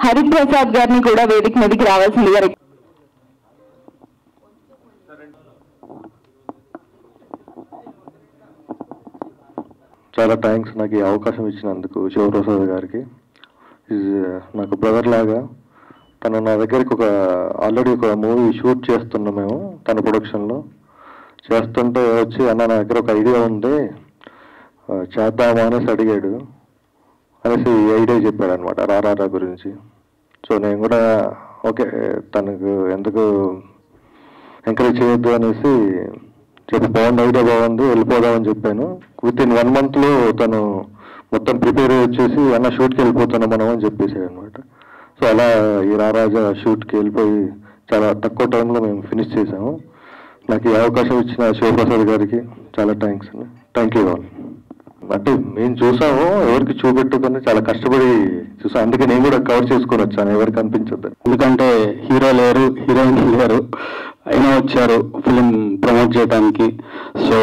హరిప్రసాద్ గారిని కూడా వేదిక మీదకి రావాల్సిందిగా. చాలా థ్యాంక్స్ నాకు ఈ అవకాశం ఇచ్చినందుకు శివప్రసాద్ గారికి. నాకు బ్రదర్ లాగా తను నా దగ్గరికి ఆల్రెడీ ఒక మూవీ షూట్ చేస్తున్నాం మేము తన ప్రొడక్షన్లో చేస్తుంటే వచ్చి అన్న నా దగ్గర ఒక ఐడియా ఉంది చేద్దామా అనేసి అడిగాడు. అనేసి ఈ ఐడియా చెప్పాడు అనమాట రారా గురించి. సో నేను కూడా ఓకే తనకు ఎందుకు ఎంకరేజ్ చేయొద్దు అనేసి చెప్పి ఐడియా బాగుంది వెళ్ళిపోదామని చెప్పాను. వితిన్ 1 monthలో తను మొత్తం ప్రిపేర్ వచ్చేసి అన్న షూట్కి వెళ్ళిపోతున్నాం మనం అని చెప్పేసాడు అనమాట. సో అలా ఈ రారాజా షూట్కి వెళ్ళిపోయి చాలా తక్కువ టైంలో మేము ఫినిష్ చేసాము. నాకు ఈ అవకాశం ఇచ్చిన శివప్రసాద్ గారికి చాలా థ్యాంక్స్ అండి. Thank you all. అంటే మేము చూసాము ఎవరికి చూపెట్టుకుని చాలా కష్టపడి చూసాం. అందుకే నేను కూడా కవర్ చేసుకొని వచ్చాను ఎవరికి అనిపించద్దు. ఎందుకంటే హీరో లేరు, హీరోయిన్ లేరు, అయినా వచ్చారు ఫిలిం ప్రమోట్ చేయడానికి. సో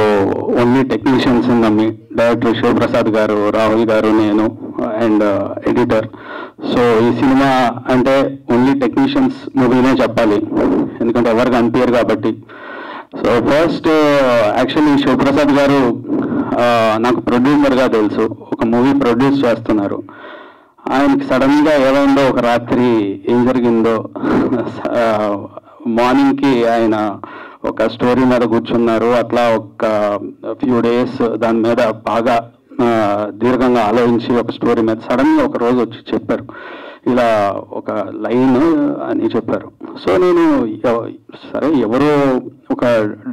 ఓన్లీ టెక్నీషియన్స్ నమ్మి డైరెక్టర్ శివప్రసాద్ గారు, రాహుల్ గారు, నేను అండ్ ఎడిటర్. సో ఈ సినిమా అంటే ఓన్లీ టెక్నీషియన్స్ మూవీనే చెప్పాలి, ఎందుకంటే ఎవరికి అనిపించారు కాబట్టి. సో ఫస్ట్ యాక్చువల్లీ శివప్రసాద్ గారు నాకు ప్రొడ్యూసర్గా తెలుసు, ఒక మూవీ ప్రొడ్యూస్ చేస్తున్నారు. ఆయనకి సడన్గా ఏమైందో ఒక రాత్రి ఏం జరిగిందో మార్నింగ్కి ఆయన ఒక స్టోరీ మీద కూర్చున్నారు. అట్లా ఒక ఫ్యూ డేస్ దాని మీద బాగా దీర్ఘంగా ఆలోచించి ఒక స్టోరీ మీద సడన్గా ఒక రోజు వచ్చి చెప్పారు, ఇలా ఒక లైన్ అని చెప్పారు. సో నేను సరే ఎవరో ఒక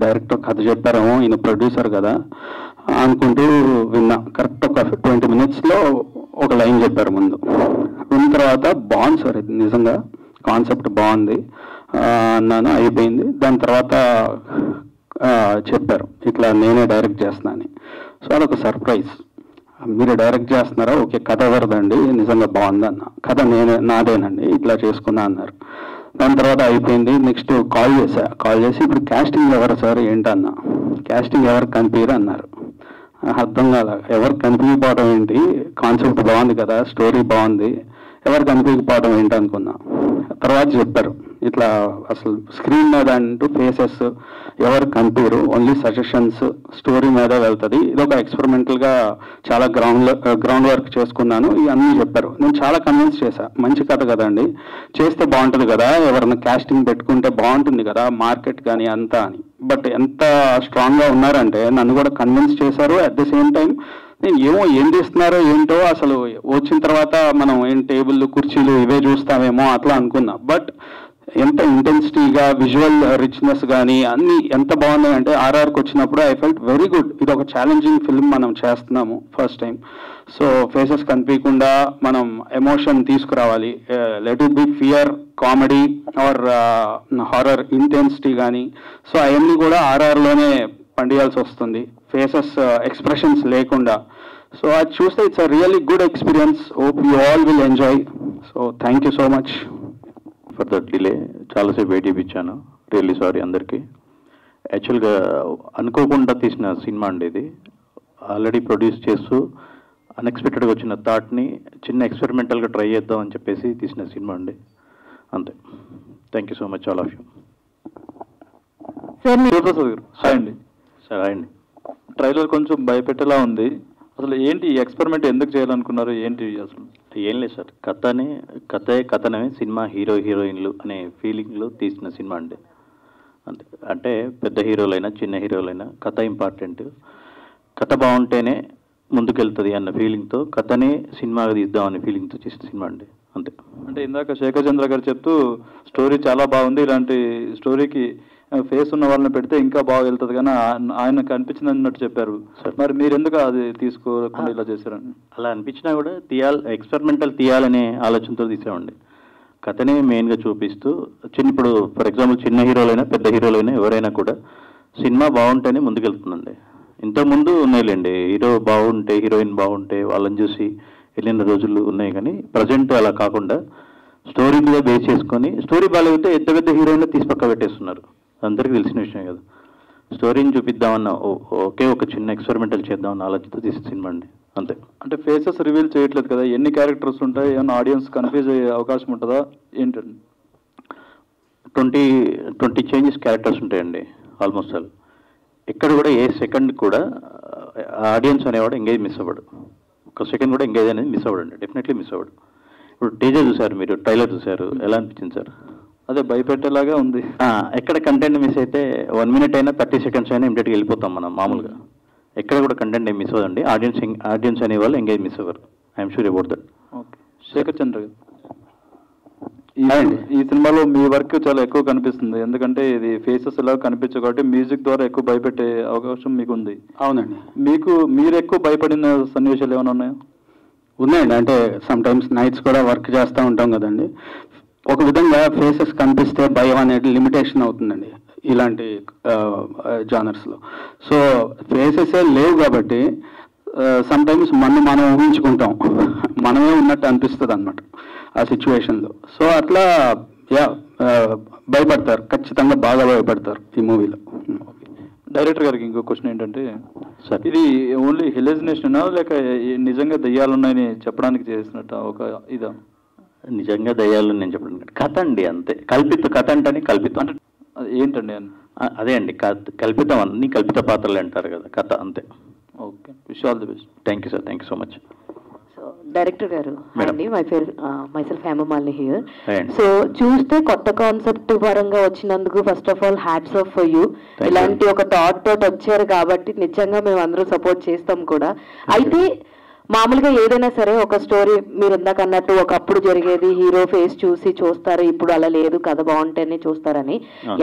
డైరెక్టర్ కథ చెప్పారేమో, ఈయన ప్రొడ్యూసర్ కదా అనుకుంటూ విన్నా. కరెక్ట్ ఒక 20 minutesలో ఒక లైన్ చెప్పారు ముందు. విన్న తర్వాత బాగుంది సార్, ఇది నిజంగా కాన్సెప్ట్ బాగుంది అన్నాను, అయిపోయింది. దాని తర్వాత చెప్పారు ఇట్లా నేనే డైరెక్ట్ చేస్తున్నా అని. సో అదొక సర్ప్రైజ్. మీరు డైరెక్ట్ చేస్తున్నారా? ఓకే, కథ ఎవరిదండి? నిజంగా బాగుంది అన్న. కథ నాదేనండి, ఇట్లా చేసుకున్నా అన్నారు. దాని తర్వాత అయిపోయింది. నెక్స్ట్ కాల్ చేసి ఇప్పుడు క్యాస్టింగ్ ఎవరు సార్ ఏంటన్నా, క్యాస్టింగ్ ఎవరు కనిపించరు అన్నారు. అర్థం కాల, ఎవరు కనిపించకపోవడం ఏంటి, కాన్సెప్ట్ బాగుంది కదా, స్టోరీ బాగుంది, ఎవరు కనిపించకపోవడం ఏంటి అనుకున్నా. తర్వాత చెప్పారు ఇట్లా అసలు స్క్రీన్ మీద అంటూ ఫేసెస్ ఎవరు కనిపించరు, ఓన్లీ సజెషన్స్ స్టోరీ మీద వెళ్తుంది. ఇది ఒక ఎక్స్పెరిమెంటల్గా చాలా గ్రౌండ్ వర్క్ చేసుకున్నాను, ఇవన్నీ చెప్పారు. నేను చాలా కన్విన్స్ చేశా, మంచి కథ కదండి, చేస్తే బాగుంటుంది కదా, ఎవరైనా క్యాస్టింగ్ పెట్టుకుంటే బాగుంటుంది కదా మార్కెట్ కానీ అంతా అని. బట్ ఎంత స్ట్రాంగ్గా ఉన్నారంటే నన్ను కూడా కన్విన్స్ చేశారు. అట్ ద సేమ్ టైం నేను ఏం చేస్తున్నారో ఏంటో అసలు వచ్చిన తర్వాత మనం ఏం టేబుల్ కుర్చీలు ఇవే చూస్తామేమో అట్లా అనుకున్నా. బట్ ఎంత ఇంటెన్సిటీగా విజువల్ రిచ్నెస్ కానీ అన్నీ ఎంత బాగున్నాయంటే ఆర్ఆర్కి వచ్చినప్పుడు ఐ ఫెల్ట్ వెరీ గుడ్. ఇది ఒక ఛాలెంజింగ్ ఫిల్మ్ మనం చేస్తున్నాము ఫస్ట్ టైం. సో ఫేసెస్ కనిపించకుండా మనం ఎమోషన్ తీసుకురావాలి. Let it be fear, comedy or horror intensity కానీ. సో అవన్నీ కూడా ఆర్ఆర్లోనే పండియాల్సి వస్తుంది, ఫేసెస్ ఎక్స్ప్రెషన్స్ లేకుండా. సో అది చూస్తే it's a really good experience. Hope you all will enjoy. So thank you so much for that delay. చాలాసేపు wait చేయించాను, really sorry అందరికీ. యాక్చువల్గా అనుకోకుండా తీసిన సినిమా అండి ఇది. ఆల్రెడీ ప్రొడ్యూస్ చేస్తూ అన్ఎక్స్పెక్టెడ్గా వచ్చిన థాట్ని చిన్న ఎక్స్పెరిమెంటల్గా ట్రై చేద్దాం అని చెప్పేసి తీసిన సినిమా అండి, అంతే. Thank you so much all of you. Hi అండి. సార్ హాయ్ అండి. ట్రైలర్ కొంచెం భయపెట్టేలా ఉంది. అసలు ఏంటి ఈ ఎక్స్పెరిమెంట్ ఎందుకు చేయాలనుకున్నారు, ఏంటి అసలు? ఏం లేదు సార్, కథనే సినిమా హీరో హీరోయిన్లు అనే ఫీలింగ్లో తీసిన సినిమా అండి, అంతే. అంటే పెద్ద హీరోలైనా చిన్న హీరోలైనా కథ ఇంపార్టెంట్, కథ బాగుంటేనే ముందుకెళ్తుంది అన్న ఫీలింగ్తో కథనే సినిమాగా తీద్దామనే ఫీలింగ్తో చేసిన సినిమా అండి, అంతే. అంటే ఇందాక శేఖర్ చంద్ర గారు చెప్తూ స్టోరీ చాలా బాగుంది, ఇలాంటి స్టోరీకి ఫేస్ ఉన్న వాళ్ళని పెడితే ఇంకా బాగా వెళ్తుంది కానీ ఆయన కనిపించింది అన్నట్టు చెప్పారు. మరి మీరు ఎందుకు అది తీసుకోకుండా ఇలా చేశారని? అలా అనిపించినా కూడా ఎక్స్పెరిమెంటల్ తీయాలనే ఆలోచనతో తీసామండి. కథనే మెయిన్గా చూపిస్తూ ఇప్పుడు ఫర్ ఎగ్జాంపుల్ చిన్న హీరోలైనా పెద్ద హీరోలైనా ఎవరైనా కూడా సినిమా బాగుంటేనే ముందుకెళ్తుందండి. ఇంతకుముందు ఉన్నాయిలేండి, హీరో బాగుంటే హీరోయిన్ బాగుంటే వాళ్ళని చూసి వెళ్ళిన రోజులు ఉన్నాయి, కానీ ప్రజెంట్ అలా కాకుండా స్టోరీ మీద బేస్ చేసుకొని స్టోరీ బాగాలేకపోతే పెద్ద హీరోయిన్ తీసి పక్క పెట్టేస్తున్నారు, అందరికీ తెలిసిన విషయం కదా. స్టోరీని చూపిద్దామన్న ఒక చిన్న ఎక్స్పెరిమెంటల్ చేద్దామన్న ఆలోచనతో తీసిన సినిమా అండి, అంతే. అంటే ఫేసెస్ రివీల్ చేయట్లేదు కదా, ఎన్ని క్యారెక్టర్స్ ఉంటాయి, ఏమన్నా ఆడియన్స్ కన్ఫ్యూజ్ అయ్యే అవకాశం ఉంటుందా ఏంటండి? 20 చేంజెస్ క్యారెక్టర్స్ ఉంటాయండి ఆల్మోస్ట్ ఆల్. ఎక్కడ కూడా ఏ సెకండ్ కూడా ఆడియన్స్ అనేవాడు ఎంగేజ్ మిస్ అవ్వడు. ఒక సెకండ్ కూడా ఎంగేజ్ అనేది మిస్ అవ్వడండి, డెఫినెట్లీ మిస్ అవ్వడు. ఇప్పుడు టీజర్ చూసారు మీరు, ట్రైలర్ చూసారు, ఎలా అనిపించింది సార్? అదే భయపెట్టేలాగా ఉంది. ఎక్కడ కంటెంట్ మిస్ అయితే 1 minute అయినా 30 seconds అయినా ఇమీడియట్గా వెళ్ళిపోతాం మనం మామూలుగా. ఎక్కడ కూడా కంటెంట్ ఏం మిస్ అవ్వదండి. ఆడియన్స్ అనే వాళ్ళు ఎంగేజ్ మిస్ అవ్వరు. I'm sure about that. Okay. Shekhar Chandra garu, ఈ సినిమాలో మీ వర్క్ చాలా ఎక్కువ కనిపిస్తుంది, ఎందుకంటే ఇది ఫేసెస్ ఎలా కనిపించవు కాబట్టి మ్యూజిక్ ద్వారా ఎక్కువ భయపెట్టే అవకాశం మీకు ఉంది. అవునండి. మీరు ఎక్కువ భయపడిన సన్నివేశాలు ఏమైనా ఉన్నాయా? ఉన్నాయండి. అంటే సమ్ టైమ్స్ నైట్స్ కూడా వర్క్ చేస్తూ ఉంటాం కదండి. ఒక విధంగా ఫేసెస్ కనిపిస్తే భయం అనేది లిమిటేషన్ అవుతుందండి ఇలాంటి జానర్స్లో. సో ఫేసెసే లేవు కాబట్టి సమ్ టైమ్స్ మనం ఊహించుకుంటాం, మనమే ఉన్నట్టు అనిపిస్తుంది అన్నమాట ఆ సిచ్యువేషన్లో. సో అట్లా భయపడతారు, ఖచ్చితంగా బాగా భయపడతారు ఈ మూవీలో. డైరెక్టర్ గారికి ఇంకో క్వశ్చన్ ఏంటంటే, సార్ ఇది ఓన్లీ హెలిజినేషనా లేక నిజంగా దయ్యాలున్నాయని చెప్పడానికి చేసినట్ట ఒక ఇదా? నిజంగా దయ్యాలు నేను చెప్పడం కథ అండి, అంతే. కథ అంటే కల్పితం అంటే ఏంటండి? అదే అండి, కల్పితం, అన్ని కల్పిత పాత్రలు అంటారు కదా, కథ అంతే. Okay, wish all the best. Thank you sir, thank you so much. So director garu అండి, myself Hemamalini here. Right. So చూస్తే కొత్త కాన్సెప్ట్ పరంగా వచ్చినందుకు first of all hats off for you. ఇలాంటి ఒక థాట్ తోటి వచ్చారు కాబట్టి నిజంగా మేము అందరూ సపోర్ట్ చేస్తాం కూడా. అయితే మామూలుగా ఏదైనా సరే ఒక స్టోరీ మీరు ఇందాక అన్నట్టు ఒకప్పుడు జరిగేది హీరో ఫేస్ చూసి చూస్తారు, ఇప్పుడు అలా లేదు, కథ బాగుంటేనే చూస్తారని.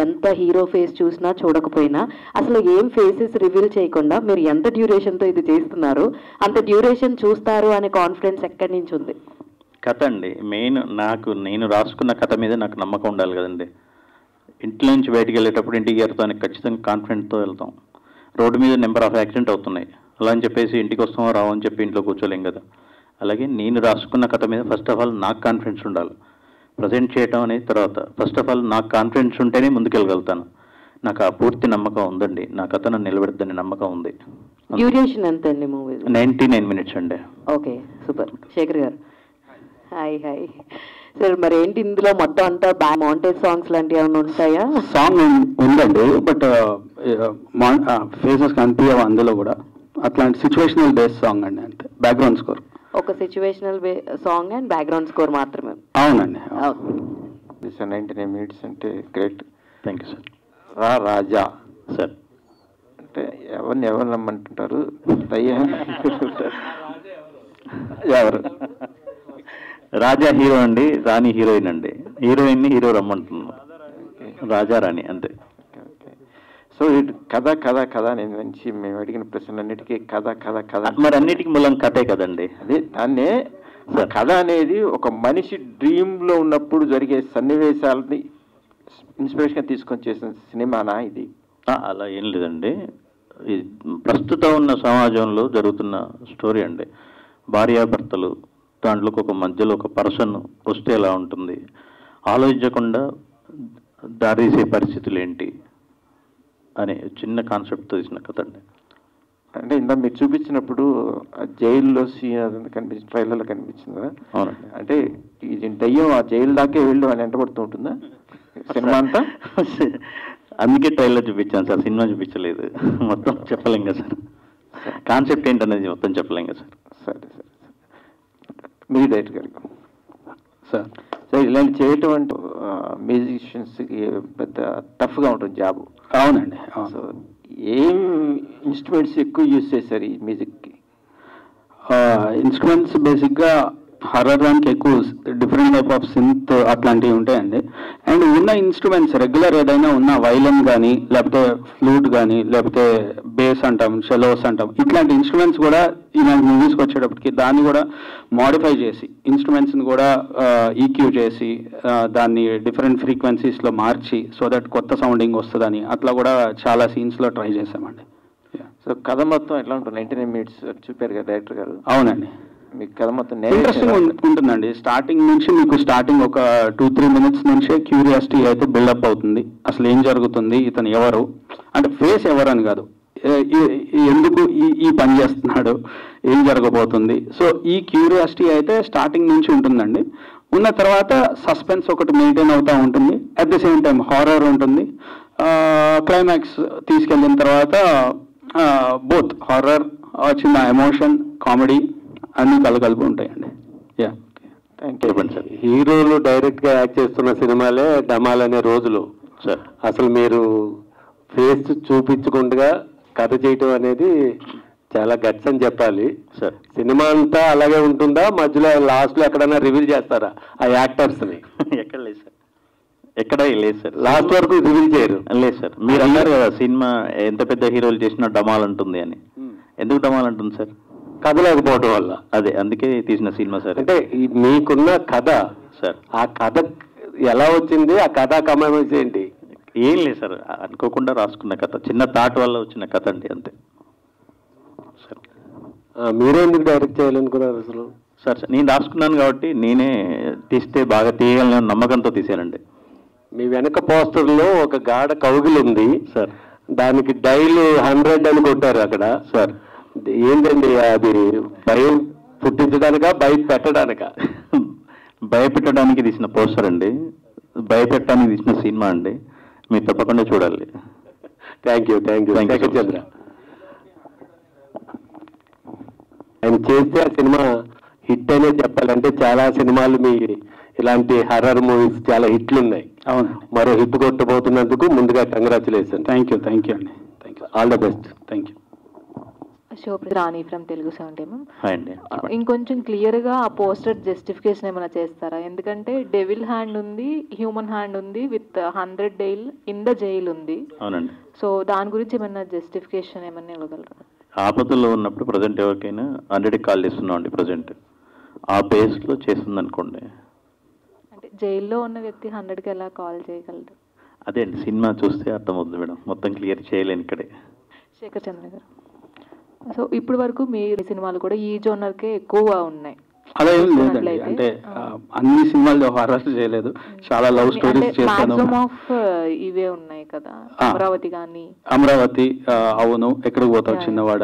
ఎంత హీరో ఫేస్ చూసినా చూడకపోయినా అసలు ఏం ఫేసెస్ రివీల్ చేయకుండా మీరు ఎంత డ్యూరేషన్తో ఇది చేస్తున్నారు, అంత డ్యూరేషన్ చూస్తారు అనే కాన్ఫిడెన్స్ ఎక్కడి నుంచి ఉంది? కథ అండి మెయిన్. నేను రాసుకున్న కథ మీద నాకు నమ్మకం ఉండాలి కదండి. ఇంట్లో నుంచి బయటికి వెళ్ళేటప్పుడు ఇంటికి వెళ్తానికి ఖచ్చితంగా కాన్ఫిడెంట్తో వెళ్తాం. రోడ్డు మీద నెంబర్ ఆఫ్ యాక్సిడెంట్ అవుతున్నాయి, అలా అని చెప్పేసి ఇంటికి వస్తామో రావు అని చెప్పి ఇంట్లో కూర్చోలేం కదా. అలాగే నేను రాసుకున్న కథ మీద ఫస్ట్ ఆఫ్ ఆల్ నాకు కాన్ఫిడెన్స్ ఉండాలి. ప్రజెంట్ చేయటం అనేది తర్వాత. ఫస్ట్ ఆఫ్ ఆల్ నాకు కాన్ఫిడెన్స్ ఉంటేనే ముందుకెళ్ళగలుగుతాను. నాకు ఆ పూర్తి నమ్మకం ఉందండి, నా కథ నన్ను నిలబెడద్దని నమ్మకం ఉంది. డ్యూరేషన్ ఎంత అండి మూవీ? 99 minutes అండి. Okay, super. Shekhar garu hi. Sir మరి ఏంటి ఇందులో మొత్తం అంతా మౌంటేజ్ సాంగ్స్ లాంటివి ఏమైనా ఉంటాయా? సాంగ్ ఉందండి, బట్ ఫేసెస్ కనిపించవు అందులో కూడా. అట్లాంటి సిచ్యువేషనల్ బేస్ సాంగ్ అండి, అంతే. బ్యాక్గ్రౌండ్ స్కోర్ ఒక situational song and background score మాత్రమే. అవునండి. 99 minutes అంటే great. Thank you sir. Raja sir అంటే ఎవరు నమ్మంటుంటారు, ఎవరు? రాజా హీరో అండి, రాణి హీరోయిన్ అండి. హీరోయిన్ని హీరో రమ్మంటున్నాం, రాజా రాణి అంతే. సో ఇటు కథ కథ కథ నేను మంచి మేము అడిగిన ప్రశ్నలన్నిటికీ కథ కథ కథ. మరి అన్నిటికీ మూలం కథే కదండి. అదే దాన్నే కథ అనేది ఒక మనిషి డ్రీమ్లో ఉన్నప్పుడు జరిగే సన్నివేశాలని ఇన్స్పిరేషన్గా తీసుకొని చేసిన సినిమానా ఇది? అలా ఏం లేదండి. ఇది ప్రస్తుతం ఉన్న సమాజంలో జరుగుతున్న స్టోరీ అండి. భార్యాభర్తలు, దాంట్లోకి ఒక మధ్యలో ఒక పర్సన్ వస్తే ఎలా ఉంటుంది, ఆలోచించకుండా దారేసే పరిస్థితులు ఏంటి అనే చిన్న కాన్సెప్ట్తో తీసిన కథ అండి. అంటే ఇందా మీరు చూపించినప్పుడు జైల్లో సీన్ అదంతా కనిపించింది, ట్రైలర్లో కనిపించింది కదా. అవునండి. అంటే ఇది దయ్యం ఆ జైలు దాకే వెళ్ళు అని ఎంటబడుతూ ఉంటుందా సినిమా అంతా? అందుకే ట్రైలర్ చూపించాను సార్, సినిమా చూపించలేదు. మొత్తం చెప్పలేం కదా సార్, కాన్సెప్ట్ ఏంటనేది మొత్తం చెప్పలేం కదా సార్. సరే సరే మీరు డైరెక్టర్ గారికి సార్. సో ఇలాంటి చేయటం అంటే మ్యూజిషియన్స్కి పెద్ద టఫ్గా ఉంటుంది జాబు. అవునండి. సో ఏం ఇన్స్ట్రుమెంట్స్ ఎక్కువ యూజ్ చేశారు ఈ మ్యూజిక్కి? ఇన్స్ట్రుమెంట్స్ బేసిక్గా హర్రర్ దానికి ఎక్కువ డిఫరెంట్ టైప్ ఆఫ్ సింత్ అట్లాంటివి ఉంటాయండి. అండ్ ఉన్న ఇన్స్ట్రుమెంట్స్ రెగ్యులర్ ఏదైనా ఉన్న వైలన్ కానీ, లేకపోతే ఫ్లూట్ కానీ, లేకపోతే బేస్ అంటాం, షెలోస్ అంటాం, ఇట్లాంటి ఇన్స్ట్రుమెంట్స్ కూడా ఇలాంటి మూవీస్కి వచ్చేటప్పటికి దాన్ని కూడా మోడిఫై చేసి ఇన్స్ట్రుమెంట్స్ని కూడా ఈక్యూ చేసి దాన్ని డిఫరెంట్ ఫ్రీక్వెన్సీస్లో మార్చి సో దట్ కొత్త సౌండింగ్ వస్తుందని అట్లా కూడా చాలా సీన్స్లో ట్రై చేసామండి. సో కథ మొత్తం ఎట్లా ఉంటుంది? 99 minutes చూపారు కదా డైరెక్టర్ గారు. అవునండి. మీకు కథ మొత్తం ఇంట్రెస్టింగ్ ఉంటుందండి. స్టార్టింగ్ నుంచి మీకు ఒక 2-3 minutes నుంచే క్యూరియాసిటీ అయితే బిల్డప్ అవుతుంది. అసలు ఏం జరుగుతుంది, ఇతను ఎవరు అంటే ఫేస్ ఎవరు అని కాదు, ఎందుకు ఈ పని చేస్తున్నాడు, ఏం జరగబోతుంది. సో ఈ క్యూరియాసిటీ అయితే స్టార్టింగ్ నుంచి ఉంటుందండి. ఉన్న తర్వాత సస్పెన్స్ ఒకటి మెయింటైన్ అవుతూ ఉంటుంది. At the same time horror ఉంటుంది. క్లైమాక్స్ తీసుకెళ్ళిన తర్వాత బోత్ హారర్, చిన్న ఎమోషన్, కామెడీ అన్నీ కలగలిపి ఉంటాయండి. యా, చెప్పండి సార్. హీరోలు డైరెక్ట్ గా యాక్ట్ చేస్తున్న సినిమాలే డమాల్ అనే రోజులు సార్. అసలు మీరు ఫేస్ చూపించకుండా కథ చేయటం అనేది చాలా గట్స్ అని చెప్పాలి సార్. సినిమా అంతా అలాగే ఉంటుందా, మధ్యలో లాస్ట్ లో ఎక్కడైనా రివీల్ చేస్తారా ఆ యాక్టర్స్ ని? ఎక్కడ లేదు సార్, ఎక్కడ లేదు సార్, లాస్ట్ వరకు రివీల్ చేయరు. లేదు సార్. మీరు అన్నారు కదా సినిమా ఎంత పెద్ద హీరోలు చేసినా డమాల్ ఉంటుంది అని. ఎందుకు డమాల్ అంటుంది సార్? కథ లేకపోవడం వల్ల. అదే, అందుకే తీసిన సినిమా సార్. అంటే మీకున్న కథ సార్, ఆ కథ ఎలా వచ్చింది, ఆ కథ కమామేస్ ఏంటి? ఏం లేదు సార్, అనుకోకుండా రాసుకున్న కథ, చిన్న థాట్ వల్ల వచ్చిన కథ అండి, అంతే సార్. మీరెందుకు డైరెక్ట్ చేయాలనుకున్నారు అసలు? సార్ నేను రాసుకున్నాను కాబట్టి నేనే తీస్తే బాగా తీయగలను నమ్మకంతో తీసానండి. మీ వెనక పోస్టర్లో ఒక గాఢ కౌగిలి ఉంది సార్, దానికి డైల్ 100 అని కొట్టారు అక్కడ సార్. ఏంటండి అది? భయం పుట్టించడానికా, భయం పెట్టడానికా? భయపెట్టడానికి తీసిన పోస్టర్ అండి, భయపెట్టడానికి తీసిన సినిమా అండి. మీరు తప్పకుండా చూడాలి. థ్యాంక్ యూ చంద్ర. ఆయన చేస్తే ఆ సినిమా హిట్ అనే చెప్పాలంటే చాలా సినిమాలు మీ ఇలాంటి హర్రర్ మూవీస్ చాలా హిట్లు ఉన్నాయి. అవును, మరో హిట్ కొట్టబోతున్నందుకు ముందుగా కంగ్రాచులేషన్. థ్యాంక్ యూ అండి. Thank you, all the best. Thank you. Rani from Telugu sound ఏమో. అండి, ఇంకొంచెం క్లియర్ గా ఆ పోస్టర్ జస్టిఫికేషన్ ఏమైనా చేస్తారా? ఎందుకంటే డెవిల్ హ్యాండ్ ఉంది, హ్యూమన్ హ్యాండ్ ఉంది, with 100 dial in the jail ఉంది. అవునండి. సో దాని గురించి ఏమైనా జస్టిఫికేషన్ ఏమైనా ఇవ్వగలరా? ఆపదల్లో ఉన్నప్పుడు ప్రజెంట్ ఎవరికైనా 100కి కాల్ చేస్తున్నాం అండి. ప్రజెంట్ ఆ బేస్లో చేస్తుంది అనుకోండి. అంటే జైల్లో ఉన్న వ్యక్తి 100కి ఎలా కాల్ చేయగలరు? అదే అండి, సినిమా చూస్తే అర్థమవుతుంది మేడం, మొత్తం క్లియర్ చేయలేను ఇక్కడే. శేఖర్ చంద్ర గారు, సో ఇప్పటి వరకు మీ సినిమాలు కూడా ఈ జోనర్కే ఎక్కువ ఉన్నాయి. అలా ఏం లేదండి, అంటే అన్ని సినిమాలు హారర్ చేయలేదు, చాలా లవ్ స్టోరీస్ చేస్తాను. ఇవే ఉన్నాయి కదా, అమరావతి కానీ. అమరావతి, అవును, ఎక్కడికి పోతావు చిన్నవాడ.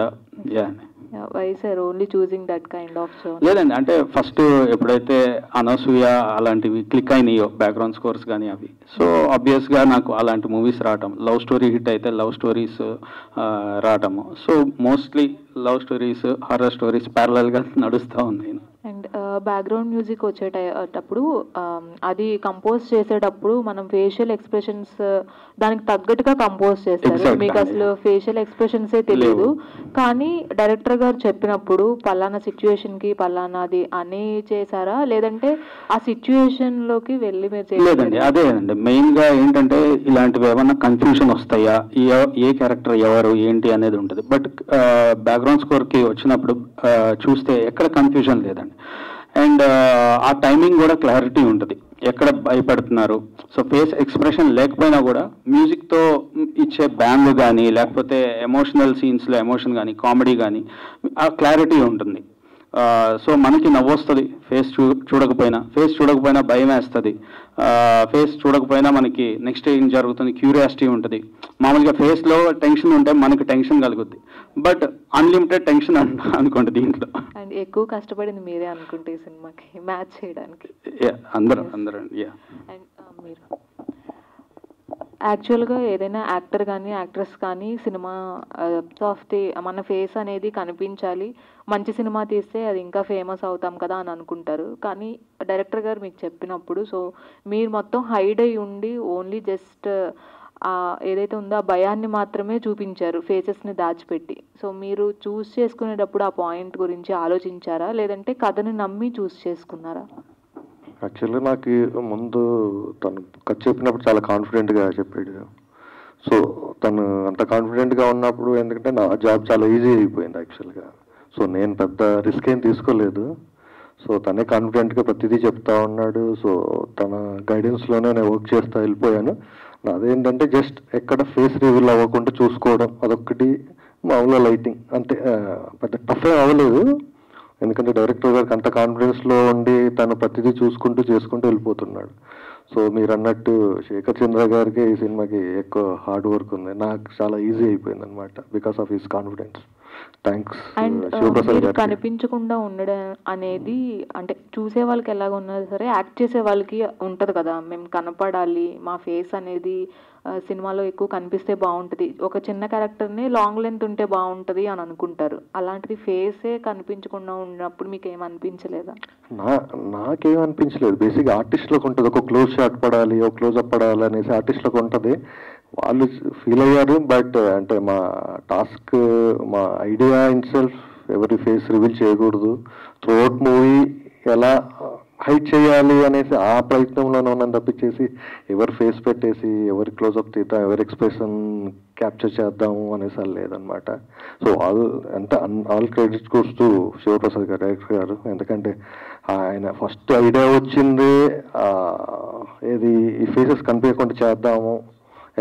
Why sir only choosing that kind of zone? లేదండి, అంటే ఫస్ట్ ఎప్పుడైతే అనసూయ అలాంటివి క్లిక్ అయినాయో, బ్యాక్గ్రౌండ్ స్కోర్స్ కానీ అవి, సో ఆబ్వియస్ గా నాకు అలాంటి మూవీస్ రావటం, లవ్ స్టోరీ హిట్ అయితే లవ్ స్టోరీస్ రావటము, so mostly love stories, horror stories parallel గా నడుస్తూ ఉన్నాయి. అండ్ బ్యాక్గ్రౌండ్ మ్యూజిక్ వచ్చేటప్పుడు అది కంపోజ్ చేసేటప్పుడు మనం ఫేషియల్ ఎక్స్ప్రెషన్స్ దానికి తగ్గట్టుగా కంపోజ్ చేస్తారు. మీకు అసలు ఫేషియల్ ఎక్స్ప్రెషన్సే తెలియదు, కానీ డైరెక్టర్ గారు చెప్పినప్పుడు పలానా సిచ్యువేషన్ కి పలానాది అని చేశారా, లేదంటే ఆ సిచ్యువేషన్ లోకి వెళ్ళి మీరు? లేదండి, అదేనండి మెయిన్ గా ఏంటంటే ఇలాంటివి ఏమన్నా కన్ఫ్యూజన్ వస్తాయా, ఏ క్యారెక్టర్ ఎవరు ఏంటి అనేది ఉంటుంది. బట్ బ్యాక్గ్రౌండ్ స్కోర్ కి వచ్చినప్పుడు చూస్తే ఎక్కడ కన్ఫ్యూజన్ లేదండి. అండ్ ఆ టైమింగ్ కూడా క్లారిటీ ఉంటుంది, ఎక్కడ భయపడుతున్నారు. సో ఫేస్ ఎక్స్ప్రెషన్ లేకపోయినా కూడా మ్యూజిక్తో ఇచ్చే బ్యాండ్ కానీ, లేకపోతే ఎమోషనల్ సీన్స్లో ఎమోషన్ కానీ, కామెడీ కానీ ఆ క్లారిటీ ఉంటుంది. సో మనకి నవ్వొస్తుంది ఫేస్ చూడకపోయినా భయం వేస్తుంది, ఫేస్ చూడకపోయినా మనకి నెక్స్ట్ ఏం జరుగుతుంది క్యూరియాసిటీ ఉంటుంది. మామూలుగా ఫేస్లో టెన్షన్ ఉంటే మనకి టెన్షన్ కలుగుద్ది, బట్ అన్లిమిటెడ్ టెన్షన్ అనుకోండి దీంట్లో. అండ్ ఎక్కువ కష్టపడింది మీరే అనుకుంటే ఈ సినిమాకి మ్యాచ్ చేయడానికి? అందరూ అండ్ మీరు యాక్చువల్గా ఏదైనా యాక్టర్ కానీ యాక్ట్రెస్ కానీ సినిమా ఆఫ్ ది మన ఫేస్ అనేది కనిపించాలి, మంచి సినిమా తీస్తే అది ఇంకా ఫేమస్ అవుతాం కదా అని అనుకుంటారు. కానీ డైరెక్టర్ గారు మీకు చెప్పినప్పుడు సో మీరు మొత్తం హైడ్ అయి ఉండి ఓన్లీ జస్ట్ ఏదైతే ఉందో ఆ భయాన్ని మాత్రమే చూపించారు, ఫేసెస్ని దాచిపెట్టి. సో మీరు చూస్ చేసుకునేటప్పుడు ఆ పాయింట్ గురించి ఆలోచించారా, లేదంటే కథని నమ్మి చూస్ చేసుకున్నారా? యాక్చువల్గా నాకు ముందు తను కథ చెప్పినప్పుడు చాలా కాన్ఫిడెంట్గా చెప్పాడు. సో తను అంత కాన్ఫిడెంట్గా ఉన్నప్పుడు ఎందుకంటే నా జాబ్ చాలా ఈజీ అయిపోయింది యాక్చువల్గా. సో నేను పెద్ద రిస్క్ ఏం తీసుకోలేదు. సో తనే కాన్ఫిడెంట్గా ప్రతిదీ చెప్తా ఉన్నాడు. సో తన గైడెన్స్లోనే నేను వర్క్ చేస్తూ వెళ్ళిపోయాను. అదేంటంటే జస్ట్ ఎక్కడ ఫేస్ రివీల్ అవ్వకుండా చూసుకోవడం, అదొక్కటి మామూలుగా లైటింగ్ అంతే, పెద్ద టఫ్ ఏం అవ్వలేదు. ఎందుకంటే డైరెక్టర్ గారికి అంత కాన్ఫిడెన్స్లో ఉండి తను ప్రతిదీ చూసుకుంటూ చేసుకుంటూ వెళ్ళిపోతున్నాడు. సో మీరు అన్నట్టు శేఖర్ చంద్ర గారికి ఈ సినిమాకి ఎక్కువ హార్డ్ వర్క్ ఉంది, నాకు చాలా ఈజీ అయిపోయింది అనమాట because of his confidence. Thanks and Shivaprasad మీరు గారికి. కనిపించకుండా ఉండడం అనేది అంటే చూసే వాళ్ళకి ఎలాగ ఉన్నది సరే యాక్ట్ చేసే వాళ్ళకి ఉంటుంది కదా, మేము కనపడాలి, మా ఫేస్ అనేది సినిమాలో ఎక్కువ కనిపిస్తే బాగుంటుంది, ఒక చిన్న క్యారెక్టర్ని లాంగ్ లెంత్ ఉంటే బాగుంటుంది అని అనుకుంటారు. అలాంటిది ఫేసే కనిపించకుండా ఉన్నప్పుడు మీకు ఏమనిపించలేదా? నాకేమనిపించలేదు. బేసిక్ ఆర్టిస్ట్లకు ఉంటుంది, ఒక క్లోజ్ షాట్ పడాలి, ఒక క్లోజ్అప్ పడాలి అనేసి ఆర్టిస్ట్లకు ఉంటుంది, వాళ్ళు ఫీల్ అయ్యారు. బట్ అంటే మా టాస్క్, మా ఐడియా ఇన్సెల్ఫ్ ఎవరి ఫేస్ రివీల్ చేయకూడదు, త్రూఅవుట్ మూవీ ఎలా హైట్ చేయాలి అనేసి ఆ ప్రయత్నంలోనే ఉన్నాను తప్పించేసి ఎవరి ఫేస్ పెట్టేసి ఎవరి క్లోజ్అప్ తీద్దాం, ఎవరి ఎక్స్ప్రెషన్ క్యాప్చర్ చేద్దాము అనేసి లేదనమాట. So all credit goes to Shivaprasad garu, director గారు. ఎందుకంటే ఆయన ఫస్ట్ ఐడియా వచ్చింది ఏది ఈ ఫేసెస్ కనిపించకుండా చేద్దాము,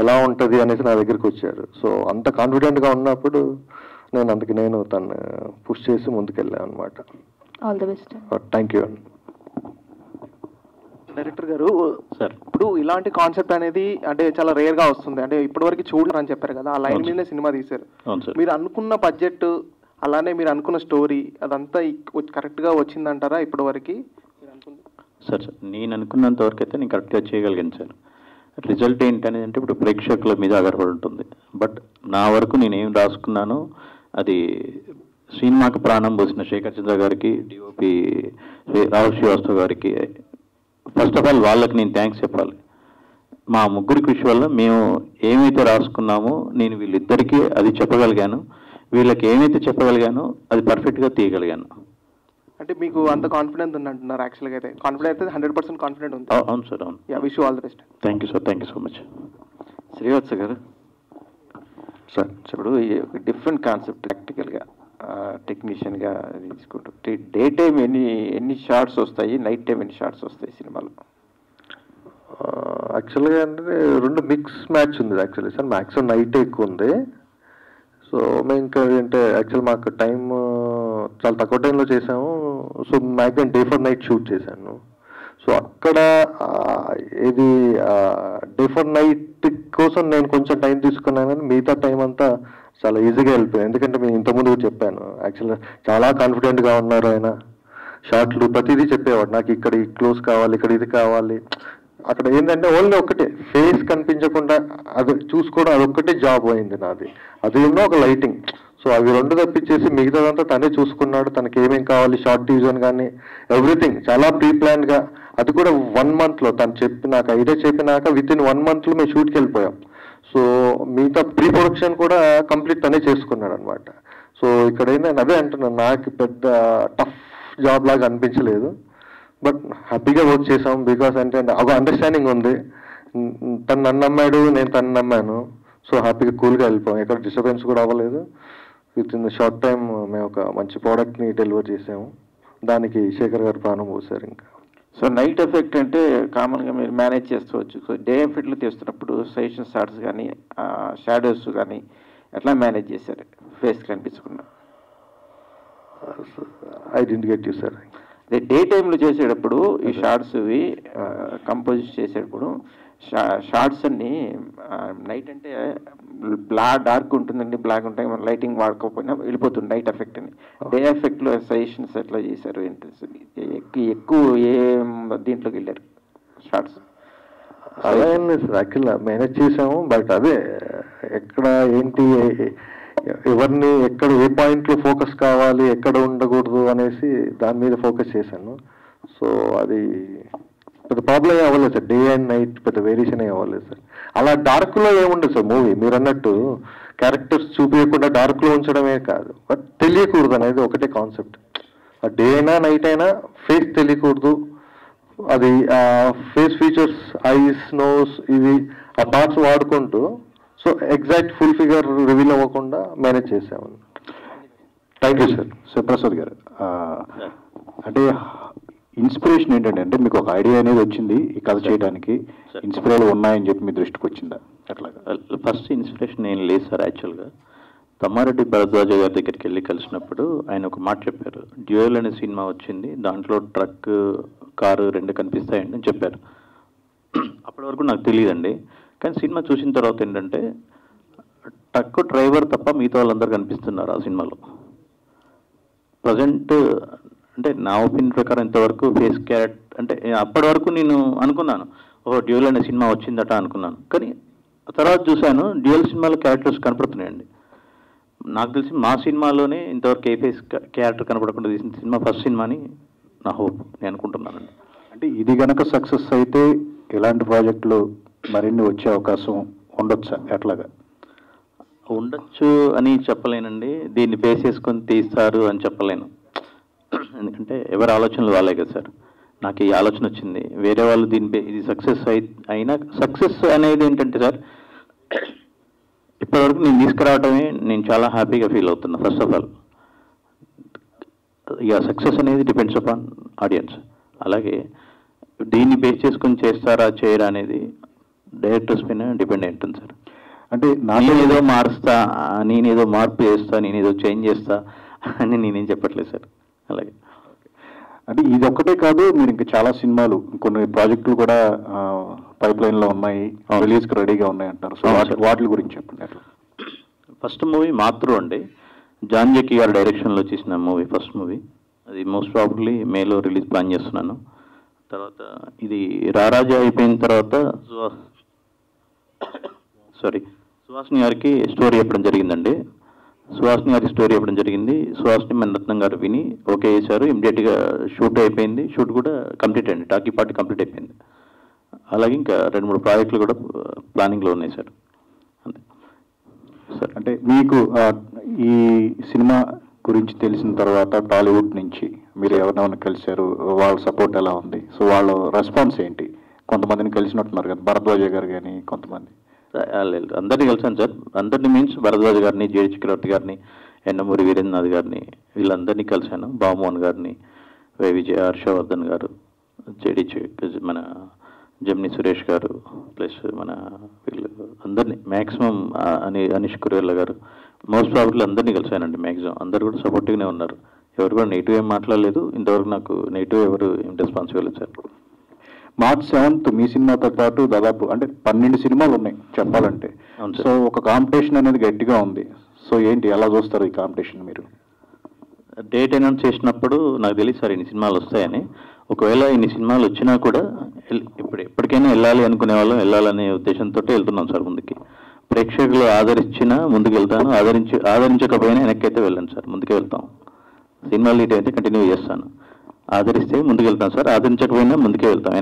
ఎలా ఉంటుంది అనేసి నా దగ్గరికి వచ్చారు. సో అంత కాన్ఫిడెంట్గా ఉన్నప్పుడు నేను తను పుష్ చేసి ముందుకెళ్ళాను అనమాట. All the best. Thank you అండి. డైరెక్టర్ గారు, సార్ ఇప్పుడు ఇలాంటి కాన్సెప్ట్ అనేది అంటే చాలా రేర్ గా వస్తుంది, అంటే ఇప్పటివరకు చూడరని చెప్పారు కదా, ఆ లైన్ మీదనే సినిమా తీశారు. మీరు అనుకున్న బడ్జెట్ అలానే మీరు అనుకున్న స్టోరీ అదంతా కరెక్ట్ గా వచ్చిందంటారా ఇప్పటివరకు? సార్ నేను అనుకున్నంత వరకు అయితే నేను కరెక్ట్గా చేయగలిగాను సార్. రిజల్ట్ ఏంటనేది అంటే ఇప్పుడు ప్రేక్షకుల మీద ఆధారపడి ఉంటుంది. బట్ నా వరకు నేనేం రాసుకున్నానో అది సినిమాకి ప్రాణం పోసిన శేఖర్ చంద్ర గారికి, డిఓపి రాహుల్ శ్రీవాస్తవ్ గారికి, ఫస్ట్ ఆఫ్ ఆల్ వాళ్ళకి నేను థ్యాంక్స్ చెప్పాలి. మా ముగ్గురి కృషి వల్ల మేము ఏమైతే రాసుకున్నామో నేను వీళ్ళిద్దరికీ అది చెప్పగలిగాను, వీళ్ళకి ఏమైతే చెప్పగలిగానో అది పర్ఫెక్ట్గా తీయగలిగాను. అంటే మీకు అంత కాన్ఫిడెన్స్ ఉందంటున్నారు? యాక్చువల్గా అయితే కాన్ఫిడెన్స్ అయితే 100% కాన్ఫిడెంట్ ఉంది. అవును సార్, అవును. Wish you all the best. Thank you sir, thank you so much. Srivatsa గారు, సార్ ఇప్పుడు డిఫరెంట్ కాన్సెప్ట్ ప్రాక్టికల్గా టెక్నీషియన్గా తీసుకుంటూ డే టైం ఎన్ని షార్ట్స్ వస్తాయి, నైట్ టైం ఎన్ని షార్ట్స్ వస్తాయి సినిమాలో? యాక్చువల్గా అంటే రెండు మిక్స్ మ్యాచ్ ఉంది యాక్చువల్లీ సార్. మ్యాక్సిమం నైట్ ఎక్కువ ఉంది. సో మేము ఇంకా అంటే యాక్చువల్ మాకు టైం చాలా తక్కువ టైంలో చేసాము. So maximum day for night shoot చేశాను. సో అక్కడ ఇది డే ఫర్ నైట్ కోసం నేను కొంచెం టైం తీసుకున్నాను, కానీ మిగతా టైం అంతా చాలా ఈజీగా వెళ్ళిపోయాను. ఎందుకంటే నేను ఇంతకుముందు చెప్పాను, యాక్చువల్గా చాలా కాన్ఫిడెంట్గా ఉన్నారు ఆయన. షార్ట్లు ప్రతిదీ చెప్పేవాడు, నాకు ఇక్కడ ఈ క్లోజ్ కావాలి, ఇక్కడ ఇది కావాలి. అక్కడ ఏంటంటే ఓన్లీ ఒక్కటే ఫేస్ కనిపించకుండా అది చూసుకోవడం, అదొక్కటే జాబ్ అయింది నాది. అదేమో ఒక లైటింగ్. సో అవి రెండు తప్పించేసి మిగతాదంతా తనే చూసుకున్నాడు. తనకి ఏమేమి కావాలి, షార్ట్ డివిజన్ కానీ ఎవ్రీథింగ్ చాలా ప్రీ ప్లాన్గా. అది కూడా 1 monthలో తను చెప్పినాక, ఐడియా చెప్పినాక విత్ ఇన్ 1 monthలో మేము షూట్కి వెళ్ళిపోయాం. సో మిగతా ప్రీ ప్రొడక్షన్ కూడా కంప్లీట్ తనే చేసుకున్నాడు అనమాట. సో ఇక్కడ ఏంటంటే అదే అంటున్నాను, నాకు పెద్ద టఫ్ జాబ్ లాగా అనిపించలేదు. బట్ హ్యాపీగా వర్క్ చేసాం. బికాస్ అంటే ఒక అండర్స్టాండింగ్ ఉంది. తను నన్ను నమ్మాడు, నేను తను నమ్మాను. సో హ్యాపీగా కూల్గా వెళ్ళిపోయాం. ఎక్కడ డిస్టర్బెన్స్ కూడా అవ్వలేదు. విత్ ఇన్ షార్ట్ టైం మేము ఒక మంచి ప్రోడక్ట్ని డెలివర్ చేసాము. దానికి శేఖర్ గారు ప్రాణం పోసారు. ఇంకా సో నైట్ ఎఫెక్ట్ అంటే కామన్గా మీరు మేనేజ్ చేసుకోవచ్చు. సో డే ఎఫెక్ట్లు తీస్తున్నప్పుడు సజెషన్ షార్ట్స్ కానీ షాడోస్ కానీ ఎట్లా మేనేజ్ చేశారు ఫేస్ కనిపించకుండా? I didn't get you sir. Day టైంలో చేసేటప్పుడు ఈ షార్ట్స్వి కంపోజ్ చేసేటప్పుడు షార్ట్స్ అన్ని నైట్ అంటే డార్క్ ఉంటుందండి, బ్లాక్ ఉంటాయి, మన లైటింగ్ వాడుకోకపోయినా వెళ్ళిపోతుంది నైట్ ఎఫెక్ట్ అని. డే ఎఫెక్ట్లో సజెషన్స్ ఎట్లా చేశారు, ఎక్కువ ఏ దీంట్లోకి వెళ్ళారు షార్ట్స్? అలా ఏం లేదు సార్, యాక్చువల్గా మేనేజ్ చేసాము. బట్ అదే ఎక్కడ ఏంటి, ఎవరిని ఎక్కడ ఏ పాయింట్లో ఫోకస్ కావాలి, ఎక్కడ ఉండకూడదు అనేసి దాని మీద ఫోకస్ చేశాను. సో అది పెద్ద ప్రాబ్లం ఏం అవ్వలేదు సార్. డే అండ్ నైట్ పెద్ద వేరియేషన్ ఏం అవ్వలేదు సార్. అలా డార్క్లో ఏముండదు సార్ మూవీ. మీరు అన్నట్టు క్యారెక్టర్స్ చూపించకుండా డార్క్లో ఉంచడమే కాదు, బట్ తెలియకూడదు అనేది ఒకటే కాన్సెప్ట్. డే అయినా నైట్ అయినా ఫేస్ తెలియకూడదు. అది ఫేస్ ఫీచర్స్, ఐస్, నోస్, ఇవి ఆ పార్ట్స్ వాడుకుంటూ so exact full figure reveal అవ్వకుండా మేనేజ్ చేసాము. Thank you sir. Sivaprasad garu, అంటే ఇన్స్పిరేషన్ ఏంటంటే, అంటే మీకు ఒక ఐడియా అనేది వచ్చింది ఈ కథ చేయడానికి, ఇన్స్పిరేషన్ ఉన్నాయని చెప్పి మీ దృష్టికి వచ్చిందా? అట్లాగా ఫస్ట్ ఇన్స్పిరేషన్ ఏం లేదు సార్. యాక్చువల్గా తమ్మారెడ్డి భరద్వాజ గారి దగ్గరికి వెళ్ళి కలిసినప్పుడు ఆయన ఒక మాట చెప్పారు, డ్యూయల్ అనే సినిమా వచ్చింది, దాంట్లో ట్రక్, కారు రెండు కనిపిస్తాయండి అని చెప్పారు. అప్పటి వరకు నాకు తెలియదండి. కానీ సినిమా చూసిన తర్వాత ఏంటంటే టక్కు డ్రైవర్ తప్ప మిగతా వాళ్ళందరూ కనిపిస్తున్నారు ఆ సినిమాలో. ప్రజెంట్ అంటే నా ఒపీనియన్ ప్రకారం ఇంతవరకు ఫేస్ క్యారెక్టర్ అంటే అప్పటి వరకు నేను అనుకున్నాను డ్యూయల్ అనే సినిమా వచ్చిందట అనుకున్నాను. కానీ తర్వాత చూశాను డ్యూయల్ సినిమాలో క్యారెక్టర్స్ కనపడుతున్నాయండి. నాకు తెలిసి మా సినిమాలోనే ఇంతవరకు ఏ ఫేస్ క్యారెక్టర్ కనపడకుండా తీసిన సినిమా ఫస్ట్ సినిమా అని నా హోప్, నేను అనుకుంటున్నానండి. అంటే ఇది కనుక సక్సెస్ అయితే ఇలాంటి ప్రాజెక్టులు మరిన్ని వచ్చే అవకాశం ఉండొచ్చా? ఎట్లాగా ఉండొచ్చు అని చెప్పలేనండి. దీన్ని బేస్ చేసుకొని తీస్తారు అని చెప్పలేను. ఎందుకంటే ఎవరి ఆలోచనలు వాళ్ళే కదా సార్. నాకు ఈ ఆలోచన వచ్చింది, వేరే వాళ్ళు ఇది సక్సెస్ అయినా సక్సెస్ అనేది ఏంటంటే సార్ ఇప్పటివరకు నేను తీసుకురావడమే నేను చాలా హ్యాపీగా ఫీల్ అవుతున్నా. ఫస్ట్ ఆఫ్ ఆల్ ఇక సక్సెస్ అనేది డిపెండ్స్ అపాన్ ఆడియన్స్. అలాగే దీన్ని బేస్ చేసుకొని చేస్తారా చేయరా అనేది డైరెక్టర్స్ పైన డిపెండ్ అయి ఉంటుంది సార్. అంటే నేనేదో మారుస్తా, నేనేదో మార్పు చేస్తా, నేనేదో చేంజ్ చేస్తా అని నేనేం చెప్పట్లేదు సార్. అలాగే అంటే ఇది ఒక్కటే కాదు, మీరు ఇంకా చాలా సినిమాలు కొన్ని ప్రాజెక్టులు కూడా పైప్ లైన్లో ఉన్నాయి, రిలీజ్కి రెడీగా ఉన్నాయి అంటారు. సో వాటి గురించి చెప్పండి. ఫస్ట్ మూవీ మాతృ అండి, జాన్ జెక్కీ గారి డైరెక్షన్లో చేసిన మూవీ, ఫస్ట్ మూవీ. అది మోస్ట్ ప్రాబబ్లీ మేలో రిలీజ్ ప్లాన్ చేస్తున్నాను. తర్వాత ఇది రారాజా అయిపోయిన తర్వాత సుహాసిని గారికి స్టోరీ చెప్పడం జరిగిందండి. సుహాసిని గారికి స్టోరీ చెప్పడం జరిగింది. సుహాసిని మణిరత్నం గారు విని ఓకే చేశారు. ఇమ్మీడియట్గా షూట్ అయిపోయింది. షూట్ కూడా కంప్లీట్ అయింది, టాకీ పార్టీ కంప్లీట్ అయిపోయింది. అలాగే ఇంకా 2-3 ప్రాజెక్టులు కూడా ప్లానింగ్లో ఉన్నాయి సార్. అంతే సార్. అంటే మీకు ఈ సినిమా గురించి తెలిసిన తర్వాత టాలీవుడ్ నుంచి మీరు ఎవరినైనా కలిశారు, వాళ్ళ సపోర్ట్ ఎలా ఉంది? సో వాళ్ళ రెస్పాన్స్ ఏంటి? కొంతమందిని కలిసినట్టున్నారు కదా, భరద్వాజ గారు కానీ కొంతమంది. అందరినీ కలిసాను సార్. అందరినీ మీన్స్ భరద్వాజ గారిని, జేడి చక్రవర్తి గారిని, యండమూరి వీరేంద్రనాథ్ గారిని, వీళ్ళందరినీ కలిశాను. బామోహన్ గారిని, విజయ హర్షవర్ధన్ గారు, మన జమిని సురేష్ గారు, ప్లస్ మన వీళ్ళు అందరినీ మ్యాక్సిమం అనీష్ కురేళ్ళ గారు, మోస్ట్ ప్రాబబ్లీ అందరినీ కలిశానండి. మ్యాక్సిమం అందరు కూడా సపోర్టివ్గానే ఉన్నారు. ఎవరు కూడా నెగిటివ్ ఏం మాట్లాడలేదు. ఇంతవరకు నాకు నెగిటివ్ ఎవరు ఏం రెస్పాన్స్ ఇవ్వలేదు సార్. మార్చ్ 7th మీ సినిమాతో పాటు దాదాపు అంటే 12 సినిమాలు ఉన్నాయి చెప్పాలంటే. సో ఒక కాంపిటీషన్ అనేది గట్టిగా ఉంది. సో ఏంటి, ఎలా చూస్తారు ఈ కాంపిటీషన్ మీరు? డేట్ అనౌన్స్ చేసినప్పుడు నాకు తెలియదు సార్ ఇన్ని సినిమాలు వస్తాయని. ఒకవేళ ఇన్ని సినిమాలు వచ్చినా కూడా ఎప్పటికైనా వెళ్ళాలి అనుకునే వాళ్ళం, వెళ్ళాలనే ఉద్దేశంతో వెళ్తున్నాం సార్ ముందుకి. ప్రేక్షకులు ఆదరించినా ముందుకు వెళ్తాను, ఆదరించకపోయినా వెనక్కైతే వెళ్ళాను సార్, ముందుకే వెళ్తాం. సినిమా లీడ్ అయితే కంటిన్యూ చేస్తాను. ఆదరిస్తే ముందుకు వెళ్తాం సార్, ఆదరించకపోయినా ముందుకే వెళ్తాం,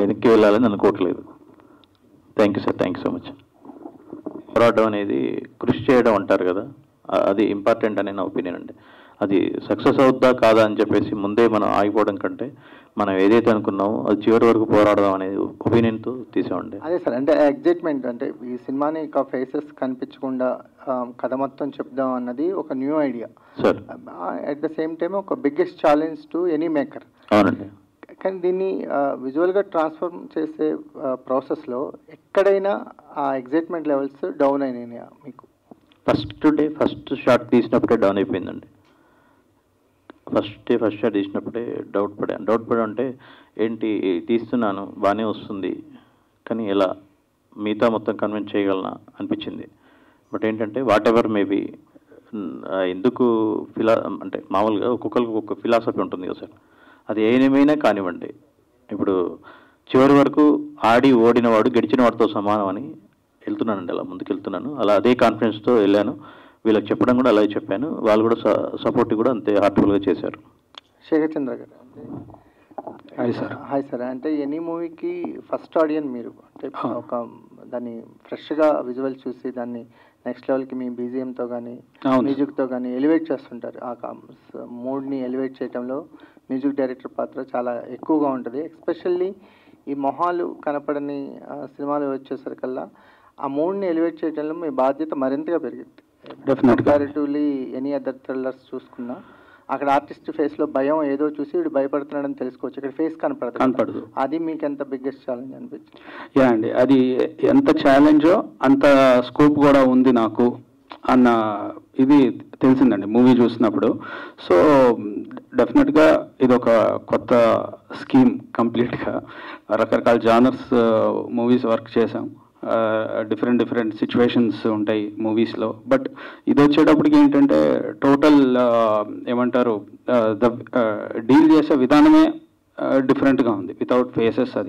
వెనక్కి వెళ్ళాలని అనుకోవట్లేదు. Thank you sir, thank you so much. పోరాటం అనేది కృషి చేయడం అంటారు కదా, అది ఇంపార్టెంట్ అనే నా ఒపీనియన్ అండి. అది సక్సెస్ అవుద్దా కాదా అని చెప్పేసి ముందే మనం ఆగిపోవడం కంటే మనం ఏదైతే అనుకున్నామో అది చివరి వరకు పోరాడదాం అనేది ఒపీనియన్తో తీసామండి. అదే సార్, అంటే ఎగ్జైట్మెంట్ అంటే ఈ సినిమాని ఇక ఫేసెస్ కనిపించకుండా కథ మొత్తం చెప్దాం అన్నది ఒక new idea sir. At the same time ఒక biggest challenge to any maker. అవునండి. కానీ దీన్ని విజువల్గా ట్రాన్స్ఫార్మ్ చేసే ప్రాసెస్లో ఎక్కడైనా ఆ ఎగ్జైట్మెంట్ లెవెల్స్ డౌన్ అయినాయా మీకు? ఫస్ట్ షాట్ తీసినప్పుడే డౌన్ అయిపోయిందండి. ఫస్ట్ షాట్ తీసినప్పుడే డౌట్ పడా అంటే ఏంటి తీస్తున్నాను బాగానే వస్తుంది కానీ ఎలా మిగతా మొత్తం కన్విన్స్ చేయగలనా అనిపించింది. బట్ ఏంటంటే వాట్ ఎవర్ మేబీ ఎందుకు అంటే మామూలుగా ఒక్కొక్కరికి ఒక్కొక్క ఫిలాసఫీ ఉంటుంది కదా సార్, అది ఏమైనా కానివ్వండి. ఇప్పుడు చివరి వరకు ఆడి ఓడిన వాడు గెలిచిన వాడితో సమానం అని వెళ్తున్నానండి, అలా ముందుకు వెళ్తున్నాను. అలా అదే కాన్ఫిడెన్స్తో వెళ్ళాను. వీళ్ళకి చెప్పడం కూడా అలాగే చెప్పాను, వాళ్ళు కూడా సపోర్ట్ కూడా అంతే హార్ట్ఫుల్గా చేశారు. శేఖర్ చంద్ర గారు, హాయ్ సార్. Hi sir. అంటే ఎనీ మూవీకి ఫస్ట్ ఆడియన్స్ మీరు, అంటే ఒక దాన్ని ఫ్రెష్గా విజువల్ చూసి దాన్ని నెక్స్ట్ లెవెల్కి మీ బీజిఎంతో కానీ మ్యూజిక్తో కానీ ఎలివేట్ చేస్తుంటారు. ఆ మూడ్ని ఎలివేట్ చేయడంలో మ్యూజిక్ డైరెక్టర్ పాత్ర చాలా ఎక్కువగా ఉంటుంది. ఎస్పెషల్లీ ఈ మొహాలు కనపడని సినిమాలు వచ్చేసరికల్లా ఆ మూడ్ని ఎలివేట్ చేయడంలో మీ బాధ్యత మరింతగా పెరిగింది. కంపారిటివ్లీ ఎనీ అదర్ థ్రిల్లర్స్ చూసుకున్నా అక్కడ ఆర్టిస్ట్ ఫేస్లో భయం ఏదో చూసి వీడు భయపడుతున్నాడని తెలుసుకోవచ్చు, ఇక్కడ ఫేస్ కనపడదు. అది మీకు ఎంత బిగ్గెస్ట్ ఛాలెంజ్ అనిపించింది? యా అండి, అది ఎంత ఛాలెంజో అంత స్కోప్ కూడా ఉంది నాకు అన్న ఇది తెలిసిందండి మూవీ చూసినప్పుడు. సో డెఫినెట్గా ఇది ఒక కొత్త స్కీమ్, కంప్లీట్గా రకరకాల జానర్స్ మూవీస్ వర్క్ చేసాం, డిఫరెంట్ సిచ్యువేషన్స్ ఉంటాయి మూవీస్లో. బట్ ఇది వచ్చేటప్పటికి ఏంటంటే టోటల్ ఏమంటారు డీల్ చేసే విధానమే డిఫరెంట్గా ఉంది, వితౌట్ ఫేసెస్. అది